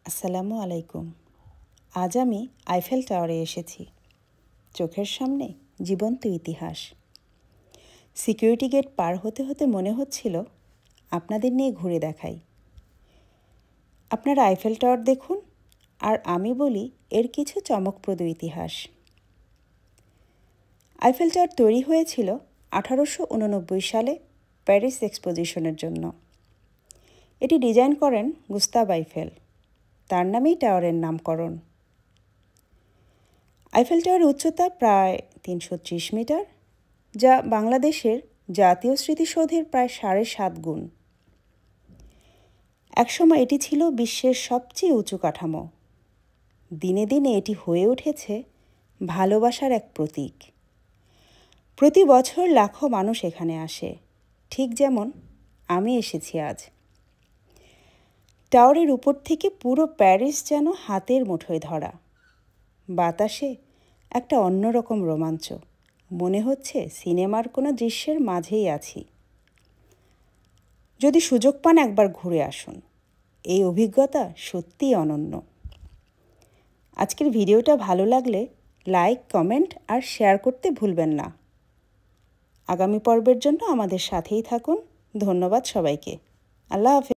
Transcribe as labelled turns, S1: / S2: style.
S1: আসসালামু আলাইকুম। আজ আমি আইফেল টাওয়ারে এসেছি। চোখের সামনে জীবন্ত ইতিহাস। সিকিউরিটি গেট পার হতে হতে মনে হচ্ছিল আপনাদের নিয়ে ঘুরে দেখাই। আপনারা আইফেল টাওয়ার দেখুন আর আমি বলি এর কিছু চমকপ্রদ ইতিহাস। আইফেল টাওয়ার তৈরি হয়েছিল 1889 সালে প্যারিস এক্সপোজিশনের জন্য। এটি ডিজাইন করেন গুস্তাভ আইফেল। তার নামেই টাওয়ারের নামকরণ। আইফেল টাওয়ারের উচ্চতা প্রায় 330 মিটার, যা বাংলাদেশের জাতীয় স্মৃতিসৌধের প্রায় 7.5 গুণ। একসময় এটি ছিল বিশ্বের সবচেয়ে উঁচু কাঠামো। দিনে দিনে এটি হয়ে উঠেছে ভালোবাসার এক প্রতীক। প্রতি বছর লাখো মানুষ এখানে আসে, ঠিক যেমন আমি এসেছি আজ। টাওয়ারের উপর থেকে পুরো প্যারিস যেন হাতের মুঠোয় ধরা। বাতাসে একটা অন্যরকম রোমাঞ্চ, মনে হচ্ছে সিনেমার কোনো দৃশ্যের মাঝেই আছি। যদি সুযোগ পান একবার ঘুরে আসুন, এই অভিজ্ঞতা সত্যিই অনন্য। আজকের ভিডিওটা ভালো লাগলে লাইক, কমেন্ট আর শেয়ার করতে ভুলবেন না। আগামী পর্বের জন্য আমাদের সাথেই থাকুন। ধন্যবাদ সবাইকে। আল্লাহ হাফেজ।